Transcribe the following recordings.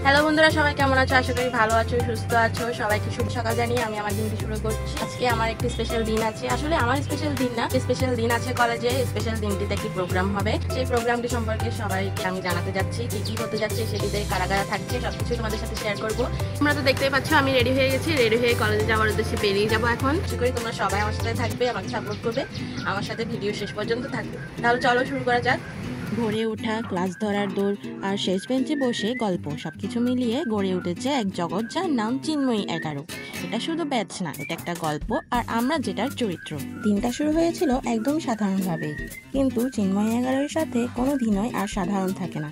Hello বন্ধুরা, সবাই কেমন আছো? আশা করি ভালো আছো, সুস্থ আছো। সবাইকে শুভ সকাল জানিয়ে আমি আমার দিনটি শুরু করছি। আজকে আমার একটি স্পেশাল দিন আছে। আসলে আমার স্পেশাল দিন না, স্পেশাল দিন আছে কলেজে। স্পেশাল দিনটিতে একটি প্রোগ্রাম হবে। সেই প্রোগ্রামটি সম্পর্কে সবাইকে আমি জানাতে যাচ্ছি। কি কি হতে যাচ্ছে, সেটিতে কারা কারা থাকছে, সবকিছু তোমাদের সাথে শেয়ার করবো। তোমরা তো দেখতেই পাচ্ছ আমি রেডি হয়ে গেছি। রেডি হয়ে কলেজে যাওয়ার উদ্দেশ্যে বেরিয়ে যাবো এখন। আশা করি তোমরা সবাই আমার সাথে থাকবে, আমাকে সাপোর্ট করবে, আমার সাথে ভিডিও শেষ পর্যন্ত থাকবে। তাহলে চলো শুরু করা যাক। ভোরে ওঠা, ক্লাস ধরার দৌড় আর শেষ বেঞ্চে বসে গল্প, সবকিছু মিলিয়ে গড়ে উঠেছে এক জগৎ যার নাম চিন্ময়ী 11। এটা শুধু ব্যাচ না, এটা একটা গল্প আর আমরা যেটার চরিত্র। দিনটা শুরু হয়েছিল একদম সাধারণভাবে, কিন্তু চিন্ময়ী 11-এর সাথে কোনো দিনই আর সাধারণ থাকে না।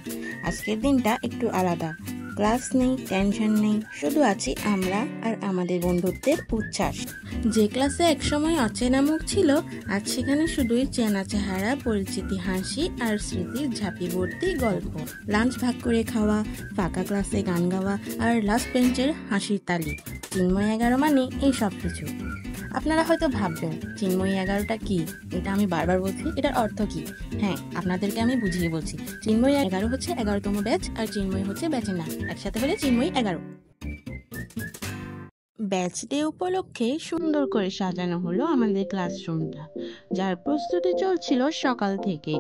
আজকের দিনটা একটু আলাদা। ক্লাস নেই, টেনশন নেই, শুধু আছি আমরা আর আমাদের বন্ধুত্বের উচ্ছ্বাস। যে ক্লাসে একসময় অচেনা মুখ ছিল, আজ সেখানে শুধুই চেনা চেহারা, পরিচিতি, হাসি আর স্মৃতির ঝাঁপি ভর্তি গল্প। লাঞ্চ ভাগ করে খাওয়া, ফাঁকা ক্লাসে গান গাওয়া আর লাস্ট বেঞ্চের হাসির তালি। চিন্ময়ী 11 মানে এই সব কিছু। আপনারা হয়তো ভাববেন চিন্ময়ী 11টা কি? এটা আমি বারবার বলছি, এটার অর্থ কি? হ্যাঁ, আপনাদেরকে আমি বুঝিয়ে বলছি। চিন্ময়ী 11 হচ্ছে 11তম ব্যাচ, আর চিন্ময়ী হচ্ছে ব্যাচের নাম। একসাথে হলে চিন্ময়ী 11। ব্যাচ ডে উপলক্ষে সুন্দর করে সাজানো হলো আমাদের ক্লাসরুমটা, যার প্রস্তুতি চলছিল সকাল থেকে।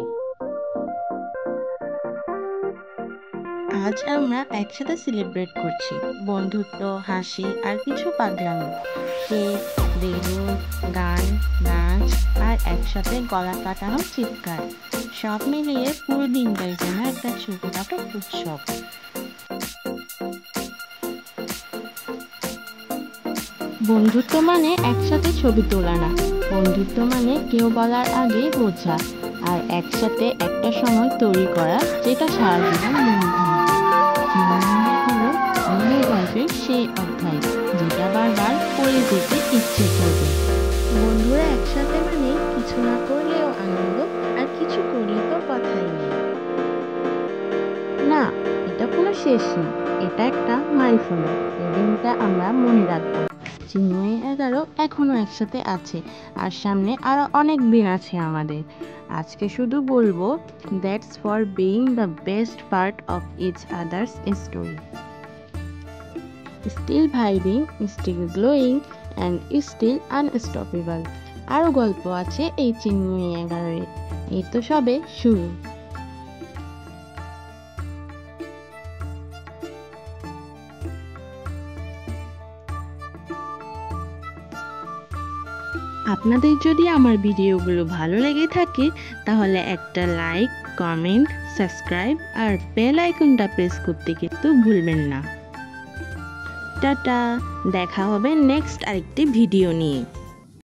আজ আমরা একসাথে সেলিব্রেট করছি বন্ধুত্ব, হাসি আর কিছু পাগলামি। কেক, বেলুন, গান, নাচ আর একসাথে গলা কাটানো চিৎকার, সব মিলিয়ে পুরো দিনটাই যেন একটা ছোটখাটো উৎসব। বন্ধুত্ব মানে একসাথে ছবি তোলা না, বন্ধুত্ব মানে কেউ বলার আগে বোঝা আর একসাথে একটা সময় তৈরি করা, যেটা সারা জীবন মনে হলো আমাদের গল্পের সেই অধ্যায়, যেটা বারবার পড়ে যেতে ইচ্ছে করবে। বন্ধুরা একসাথে মানে কিছু না করলেও আনন্দ, আর কিছু করলে তো কথাই নেই। না, এটা কোনো শেষ না, এটা একটা মাইলফলক। এই দিনটা আমরা মনে রাখবো। চিন্ময়ী 11 এখনো একসাথে আছে, আর সামনে আরো অনেক দিন আছে আমাদের। আজকে শুধু বলবো, that's for being the best part of each others story. Still vibing, still glowing and still unstoppable. আরও গল্প আছে এই চিন্ময়ী 11-এর। এই তো সবে শুরু। আপনাদের যদি আমার ভিডিওগুলো ভালো লেগে থাকে, তাহলে একটা লাইক, কমেন্ট, সাবস্ক্রাইব আর বেল আইকনটা প্রেস করতে কিন্তু ভুলবেন না। টাটা, দেখা হবে নেক্সট আরেকটি ভিডিও নিয়ে।